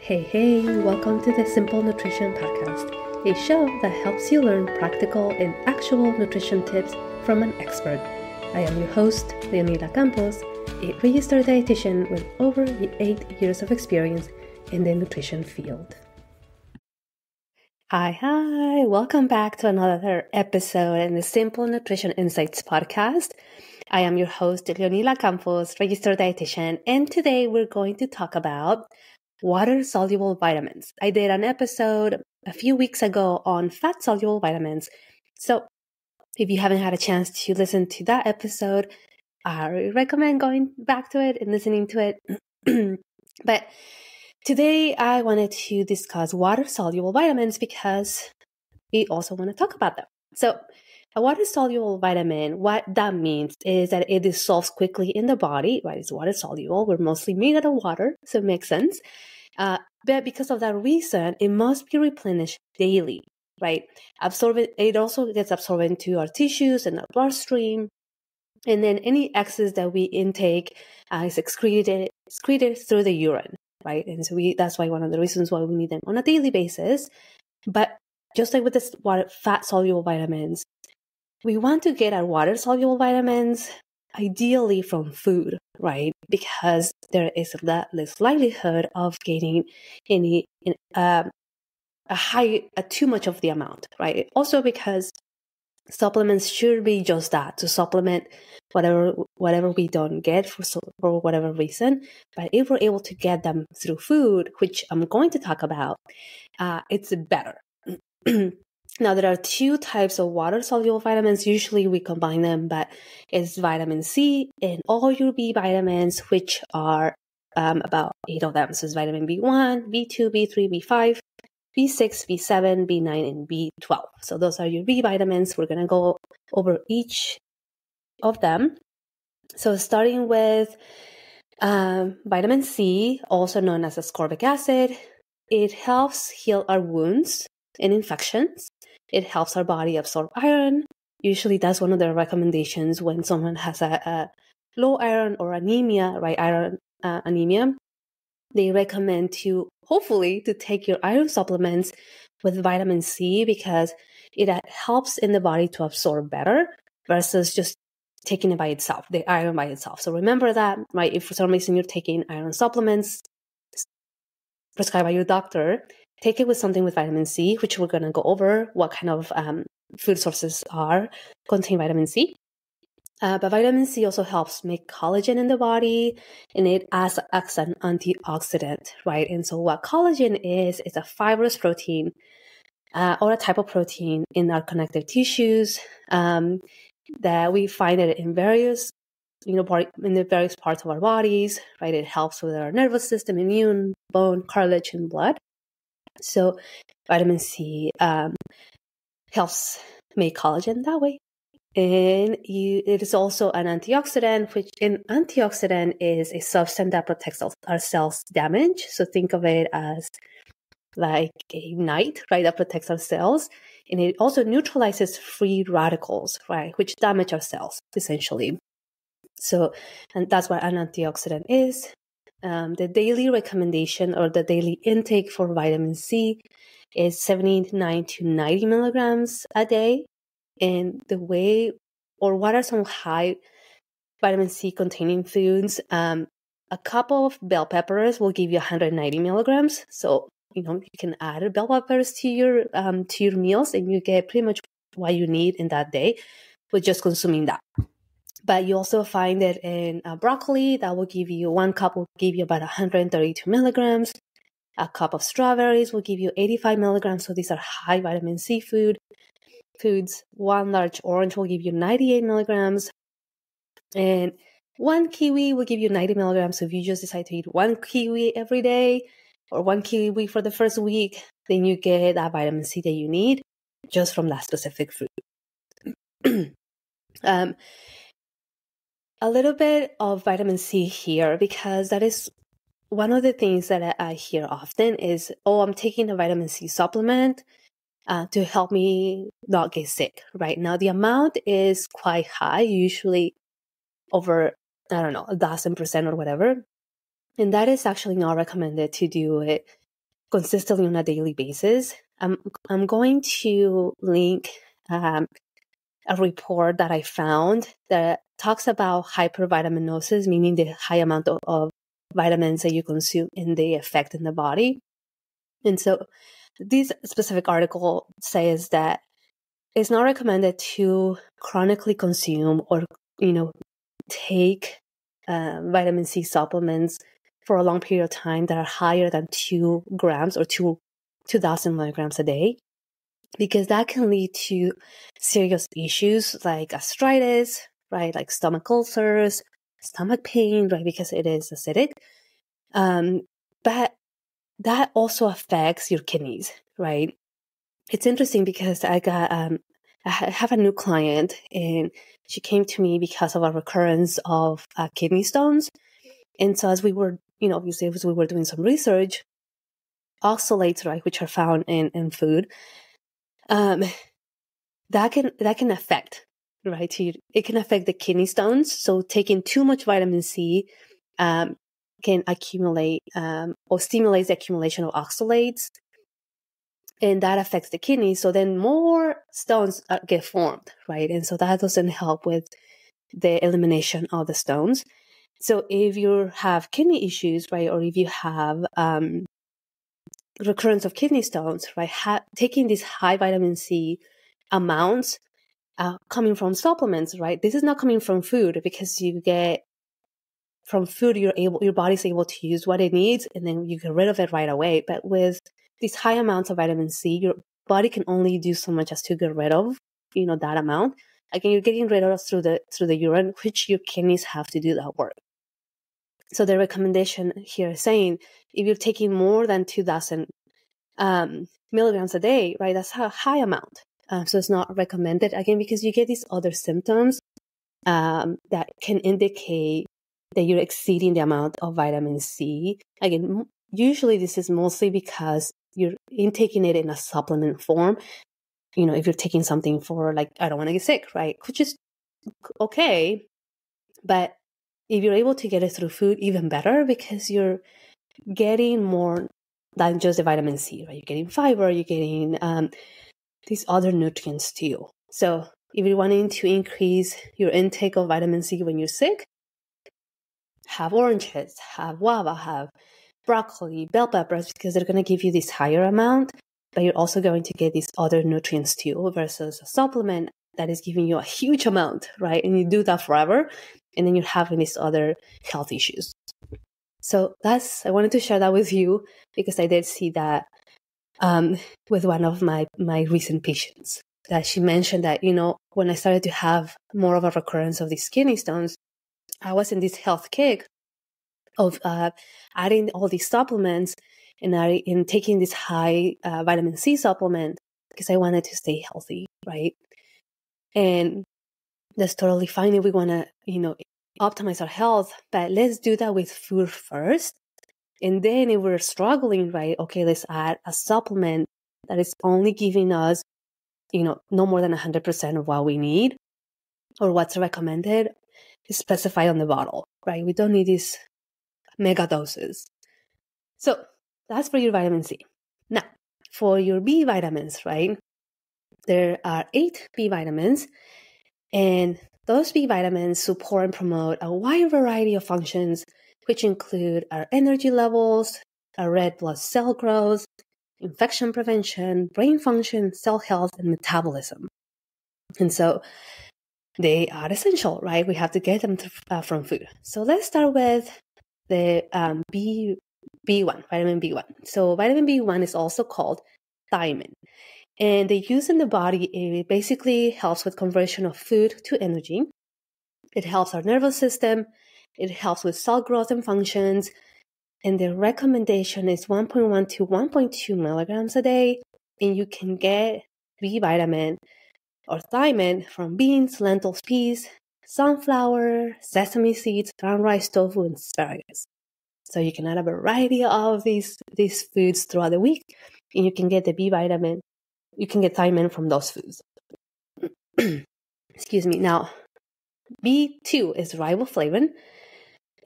Hey, welcome to the Simple Nutrition Podcast, a show that helps you learn practical and actual nutrition tips from an expert. I am your host, Leonila Campos, a registered dietitian with over 8 years of experience in the nutrition field. Hi, welcome back to another episode in the Simple Nutrition Insights Podcast. I am your host, Leonila Campos, registered dietitian, and today we're going to talk about water-soluble vitamins. I did an episode a few weeks ago on fat-soluble vitamins. So if you haven't had a chance to listen to that episode, I recommend going back to it and listening to it. But today I wanted to discuss water-soluble vitamins because we also want to talk about them. So a water-soluble vitamin, what that means is that it dissolves quickly in the body, right? It's water-soluble. We're mostly made out of water, so it makes sense. But because of that reason, it must be replenished daily, right? It also gets absorbed into our tissues and our bloodstream. And then any excess that we intake is excreted through the urine, right? And so that's why one of the reasons why we need them on a daily basis. But just like with this fat-soluble vitamins, we want to get our water-soluble vitamins ideally from food, right? Because there is less likelihood of getting too much of the amount, right? Also because supplements should be just that, to supplement whatever we don't get for whatever reason. But if we're able to get them through food, which I'm going to talk about, it's better. Now, there are two types of water-soluble vitamins. Usually we combine them, but it's vitamin C and all your B vitamins, which are about 8 of them. So it's vitamin B1, B2, B3, B5, B6, B7, B9, and B12. So those are your B vitamins. We're going to go over each of them. So starting with vitamin C, also known as ascorbic acid, it helps heal our wounds and infections. It helps our body absorb iron. Usually that's one of the recommendations when someone has a low iron or anemia, right? Iron anemia. They recommend to take your iron supplements with vitamin C because it helps in the body to absorb better versus just taking it by itself, the iron by itself. So remember that, right? If for some reason you're taking iron supplements prescribed by your doctor, take it with something with vitamin C, which we're going to go over what kind of food sources contain vitamin C. But vitamin C also helps make collagen in the body, and it acts as an antioxidant, right? And so what collagen is a fibrous protein or a type of protein in our connective tissues that we find it in various in the various parts of our bodies, right? It helps with our nervous system, immune, bone, cartilage, and blood. So vitamin C helps make collagen that way. And it is also an antioxidant, which an antioxidant is a substance that protects our cells damage. So think of it as like a knight, right, that protects our cells. And it also neutralizes free radicals, right, which damage our cells, essentially. So, and that's what an antioxidant is. The daily recommendation or the daily intake for vitamin C is 79 to 90 milligrams a day. And what are some high vitamin C containing foods? A couple of bell peppers will give you 190 milligrams. So, you can add bell peppers to your meals and you get pretty much what you need in that day with just consuming that. But you also find it in broccoli. That will give you, one cup will give you about 132 milligrams. A cup of strawberries will give you 85 milligrams. So these are high vitamin C foods. One large orange will give you 98 milligrams. And one kiwi will give you 90 milligrams. So if you just decide to eat one kiwi every day or one kiwi for the first week, then you get that vitamin C that you need just from that specific food. A little bit of vitamin C here, because that is one of the things that I hear often is, I'm taking a vitamin C supplement to help me not get sick. Right now, the amount is quite high, usually over, 1,000% or whatever. And that is actually not recommended to do it consistently on a daily basis. I'm going to link a report that I found that talks about hypervitaminosis, meaning the high amount of vitamins that you consume and the effect in the body. And so this specific article says that it's not recommended to chronically consume or, take vitamin C supplements for a long period of time that are higher than 2 grams or 2,000 milligrams a day, because that can lead to serious issues like arthritis, right? Like stomach ulcers, stomach pain, right? Because it is acidic. But that also affects your kidneys, right? It's interesting because I have a new client, and she came to me because of a recurrence of kidney stones. And so as we were, obviously as we were doing some research, oxalates, right, which are found in food, that can affect, right? It can affect the kidney stones. So taking too much vitamin C can accumulate or stimulates the accumulation of oxalates, and that affects the kidney. So then more stones get formed, right? And so that doesn't help with the elimination of the stones. So if you have kidney issues, right, or if you have recurrence of kidney stones, right, taking these high vitamin C amounts coming from supplements, right? This is not coming from food, because you get from food, your body's able to use what it needs, and then you get rid of it right away. But with these high amounts of vitamin C, your body can only do so much as to get rid of, that amount. Again, you're getting rid of through the urine, which your kidneys have to do that work. So the recommendation here is saying if you're taking more than 2,000 milligrams a day, right, that's a high amount. So it's not recommended, again, because you get these other symptoms that can indicate that you're exceeding the amount of vitamin C. Again, usually this is mostly because you're intaking it in a supplement form. If you're taking something for, like, I don't want to get sick, right, which is okay. But if you're able to get it through food, even better, because you're getting more than just the vitamin C, right? You're getting fiber, you're getting these other nutrients too. So if you're wanting to increase your intake of vitamin C when you're sick, have oranges, have guava, have broccoli, bell peppers, because they're going to give you this higher amount, but you're also going to get these other nutrients too, versus a supplement that is giving you a huge amount, right? And you do that forever, and then you're having these other health issues. So I wanted to share that with you, because I did see that with one of my recent patients, that she mentioned that, when I started to have more of a recurrence of these kidney stones, I was in this health kick of adding all these supplements and taking this high vitamin C supplement, because I wanted to stay healthy, right? And that's totally fine if we want to, optimize our health, but let's do that with food first. And then if we're struggling, right, okay, let's add a supplement that is only giving us, no more than 100% of what we need or what's recommended is specified on the bottle, right? We don't need these mega doses. So that's for your vitamin C. Now, for your B vitamins, right, there are 8 B vitamins, and those B vitamins support and promote a wide variety of functions, which include our energy levels, our red blood cell growth, infection prevention, brain function, cell health, and metabolism. And so they are essential, right? We have to get them from food. So let's start with the B1, vitamin B1. So vitamin B1 is also called thiamine. And the use in the body, it basically helps with conversion of food to energy. It helps our nervous system. It helps with cell growth and functions. And the recommendation is 1.1 to 1.2 milligrams a day. And you can get B vitamin or thiamine from beans, lentils, peas, sunflower, sesame seeds, brown rice, tofu, and asparagus. So you can add a variety of these foods throughout the week, and you can get the B vitamin. You can get thiamine from those foods. Excuse me. Now, B2 is riboflavin.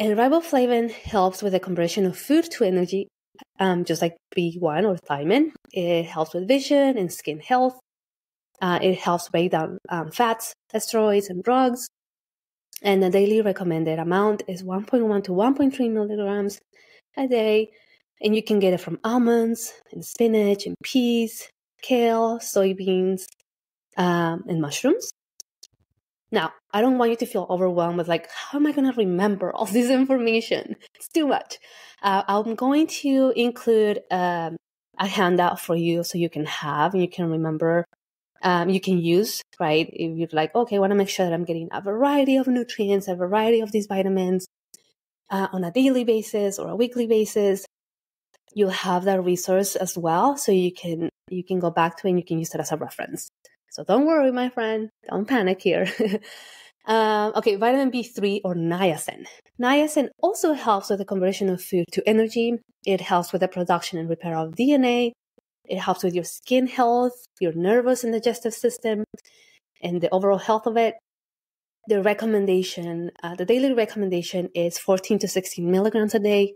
And riboflavin helps with the conversion of food to energy just like B1 or thiamine. It helps with vision and skin health. It helps break down fats, steroids, and drugs. And the daily recommended amount is 1.1 to 1.3 milligrams a day. And you can get it from almonds and spinach and peas, kale, soybeans, and mushrooms. Now, I don't want you to feel overwhelmed with like, how am I going to remember all this information? It's too much. I'm going to include a handout for you so you can have and you can remember, you can use, right? If you're like, okay, I want to make sure that I'm getting a variety of nutrients, a variety of these vitamins on a daily basis or a weekly basis. You'll have that resource as well, so you can go back to it and you can use it as a reference. So don't worry, my friend. Don't panic here. Okay, vitamin B3 or niacin. Niacin also helps with the conversion of food to energy. It helps with the production and repair of DNA. It helps with your skin health, your nervous and digestive system, and the overall health of it. The recommendation, the daily recommendation is 14 to 16 milligrams a day.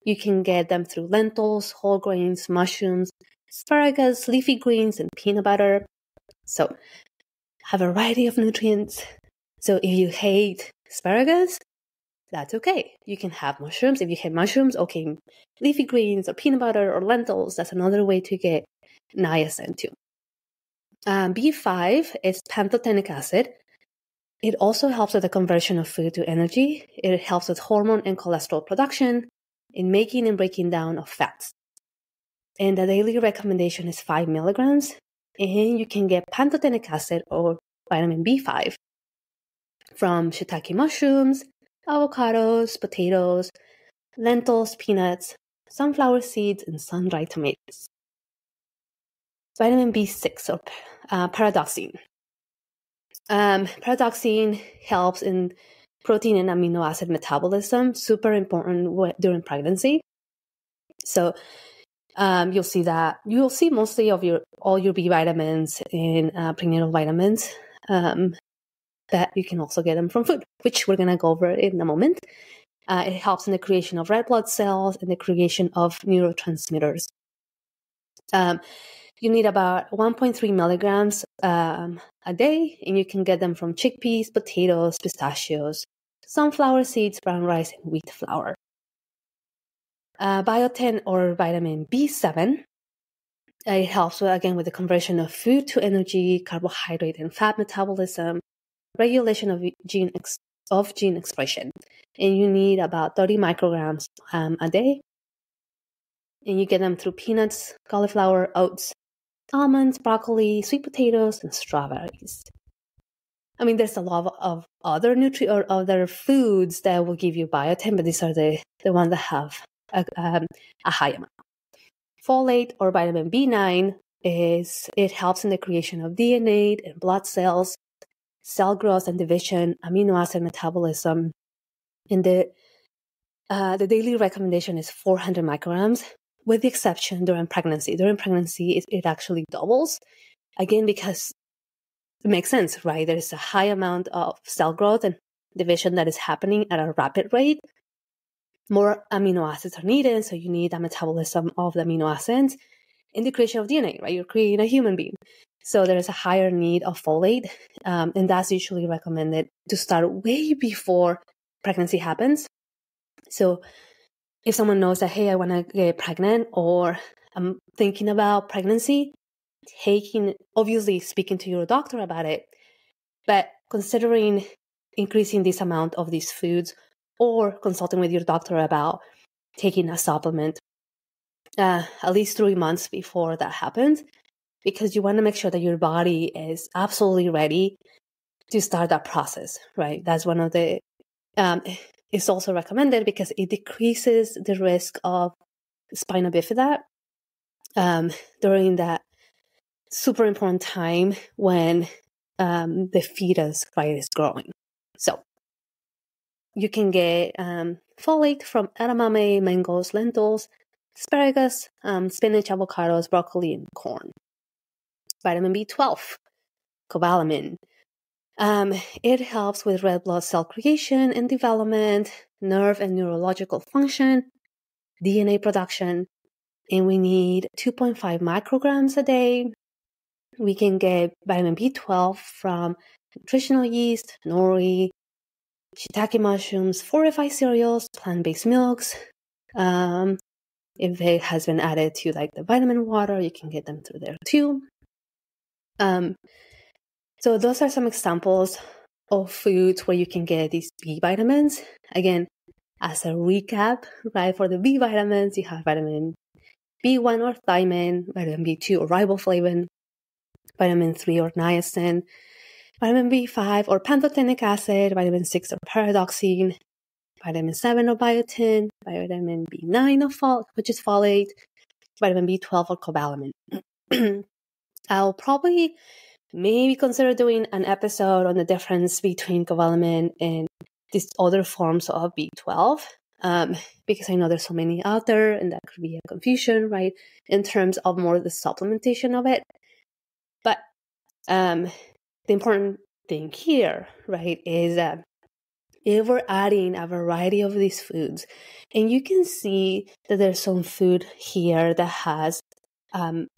You can get them through lentils, whole grains, mushrooms, asparagus, leafy greens, and peanut butter. So, a variety of nutrients. So, if you hate asparagus, that's okay. You can have mushrooms. If you hate mushrooms, okay, leafy greens or peanut butter or lentils, that's another way to get niacin too. B5 is pantothenic acid. It also helps with the conversion of food to energy. It helps with hormone and cholesterol production, in making and breaking down of fats. And the daily recommendation is 5 milligrams. And you can get pantothenic acid or vitamin B5 from shiitake mushrooms, avocados, potatoes, lentils, peanuts, sunflower seeds, and sun-dried tomatoes. Vitamin B6 or pyridoxine. Pyridoxine helps in protein and amino acid metabolism, super important during pregnancy. So you'll see mostly of all your B vitamins in prenatal vitamins, that you can also get them from food, which we're going to go over in a moment. It helps in the creation of red blood cells and the creation of neurotransmitters. You need about 1.3 milligrams a day, and you can get them from chickpeas, potatoes, pistachios, sunflower seeds, brown rice, and wheat flour. Biotin or vitamin B7, it helps again with the conversion of food to energy, carbohydrate and fat metabolism, regulation of gene expression. And you need about 30 micrograms a day. And you get them through peanuts, cauliflower, oats, almonds, broccoli, sweet potatoes, and strawberries. I mean, there's a lot of other or other foods that will give you biotin, but these are the ones that have a high amount. Folate or vitamin B9 it helps in the creation of DNA and blood cells, cell growth and division, amino acid metabolism. And the daily recommendation is 400 micrograms, with the exception during pregnancy. During pregnancy, it actually doubles, again, because it makes sense, right? There's a high amount of cell growth and division that is happening at a rapid rate. More amino acids are needed, so you need a metabolism of the amino acids in the creation of DNA, right? You're creating a human being. So there's a higher need of folate, and that's usually recommended to start way before pregnancy happens. So if someone knows that, hey, I want to get pregnant, or I'm thinking about pregnancy, obviously speaking to your doctor about it, but considering increasing this amount of these foods or consulting with your doctor about taking a supplement at least 3 months before that happens, because you want to make sure that your body is absolutely ready to start that process, right? That's one of the, it's also recommended because it decreases the risk of spina bifida during that super important time when the fetus, right, is growing. So you can get folate from edamame, mangoes, lentils, asparagus, spinach, avocados, broccoli, and corn. Vitamin B12, cobalamin. It helps with red blood cell creation and development, nerve and neurological function, DNA production, and we need 2.5 micrograms a day. We can get vitamin B12 from nutritional yeast, nori, shiitake mushrooms, fortified cereals, plant-based milks. If it has been added to like the vitamin water, you can get them through there too. So those are some examples of foods where you can get these B vitamins. Again, as a recap, right, for the B vitamins, you have vitamin B1 or thiamine, vitamin B2 or riboflavin, vitamin 3 or niacin, vitamin B5 or pantothenic acid, vitamin 6 or pyridoxine, vitamin 7 or biotin, vitamin B9 which is folate, vitamin B12 or cobalamin. I'll probably maybe consider doing an episode on the difference between cobalamin and these other forms of B12, because I know there's so many out there and that could be a confusion, right, in terms of more the supplementation of it. But the important thing here, right, is that if we're adding a variety of these foods, and you can see that there's some food here that has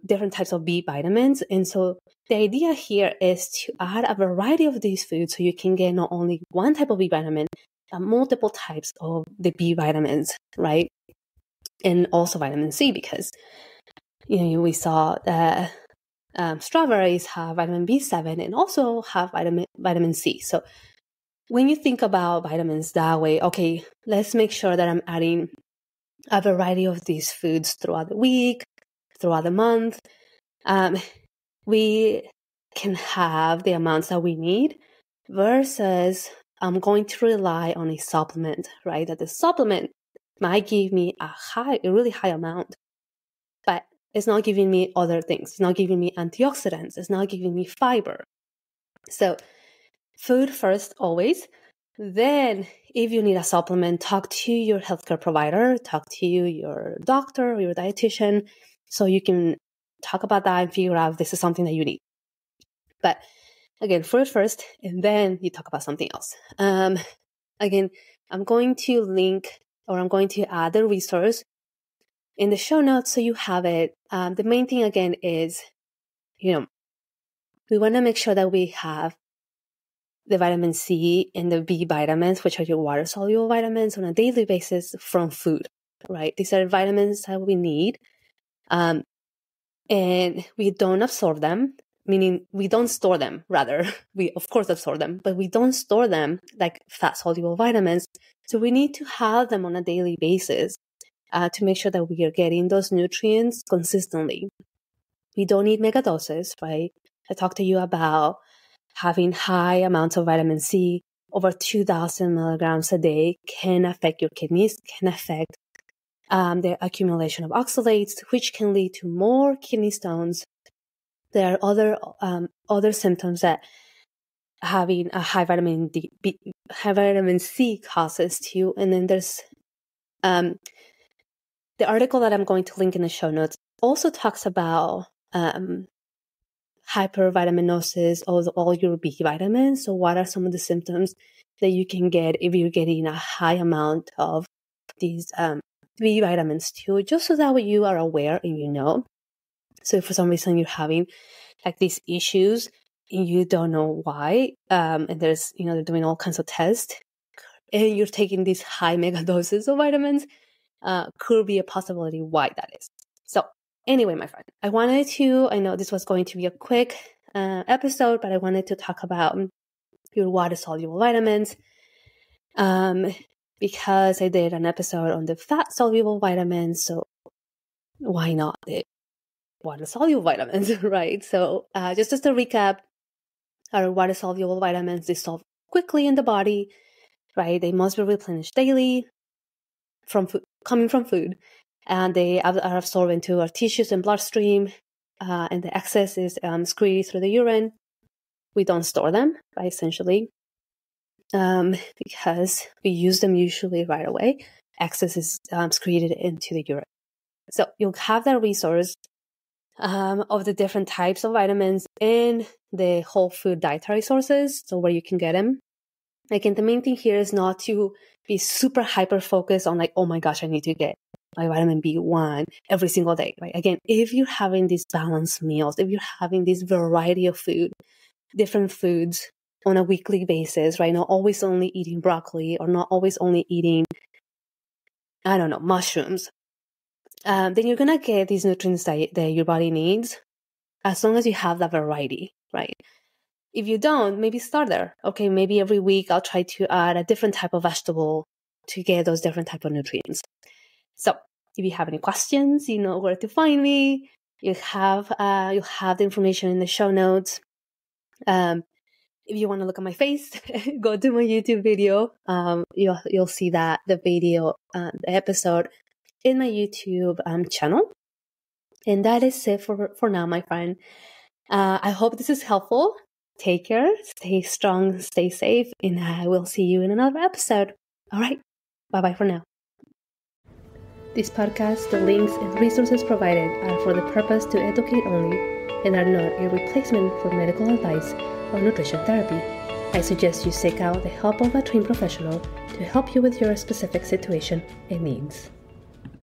different types of B vitamins. And so the idea here is to add a variety of these foods so you can get not only one type of B vitamin, multiple types of the B vitamins, right? And also vitamin C, because, we saw that strawberries have vitamin B7 and also have vitamin C. So when you think about vitamins that way, okay, let's make sure that I'm adding a variety of these foods throughout the week, throughout the month. We can have the amounts that we need versus I'm going to rely on a supplement, right? That the supplement might give me a really high amount, but it's not giving me other things. It's not giving me antioxidants. It's not giving me fiber. So food first, always. Then if you need a supplement, talk to your healthcare provider, talk to your doctor or your dietitian, so you can talk about that and figure out if this is something that you need. But again, food first, and then you talk about something else. Again, I'm going to link, or I'm going to add the resource in the show notes so you have it. The main thing again is, we want to make sure that we have the vitamin C and the B vitamins, which are your water-soluble vitamins, on a daily basis from food, right? These are vitamins that we need. And we don't absorb them, meaning we don't store them, rather. We, of course, absorb them, but we don't store them like fat-soluble vitamins. So we need to have them on a daily basis to make sure that we are getting those nutrients consistently. We don't need mega doses, right? I talked to you about having high amounts of vitamin C, over 2,000 milligrams a day, can affect your kidneys, can affect the accumulation of oxalates, which can lead to more kidney stones. There are other symptoms that having a high vitamin C causes too. And then there's the article that I'm going to link in the show notes also talks about hypervitaminosis of all your B vitamins. So what are some of the symptoms that you can get if you're getting a high amount of these B vitamins too, just so that way you are aware and So if for some reason you're having like these issues and you don't know why, and there's, they're doing all kinds of tests and you're taking these high mega doses of vitamins, could be a possibility why that is. So anyway, my friend, I know this was going to be a quick episode, but I wanted to talk about your water-soluble vitamins because I did an episode on the fat-soluble vitamins, so why not the water-soluble vitamins, right? So just as a recap, our water-soluble vitamins dissolve quickly in the body, right? They must be replenished daily coming from food. And they are absorbed into our tissues and bloodstream, and the excess is excreted through the urine. We don't store them, right, essentially, because we use them usually right away. Excess is excreted into the urine. So you'll have that resource of the different types of vitamins in the whole food dietary sources, so where you can get them. Again, the main thing here is not to be super hyper focused on like, oh my gosh, I need to get my vitamin B1 every single day, right? Again, if you're having these balanced meals, if you're having this variety of food, different foods on a weekly basis, right? Not always only eating broccoli or not always only eating, mushrooms, then you're going to get these nutrients that your body needs as long as you have that variety, right? If you don't, maybe start there. Okay, maybe every week I'll try to add a different type of vegetable to get those different type of nutrients. So if you have any questions, you know where to find me. You have the information in the show notes. If you want to look at my face, go to my YouTube video. You'll see that the video, the episode in my YouTube channel. And that is it for now, my friend. I hope this is helpful. Take care, stay strong, stay safe, and I will see you in another episode. All right, bye-bye for now. This podcast, the links and resources provided are for the purpose to educate only and are not a replacement for medical advice or nutrition therapy. I suggest you seek out the help of a trained professional to help you with your specific situation and needs.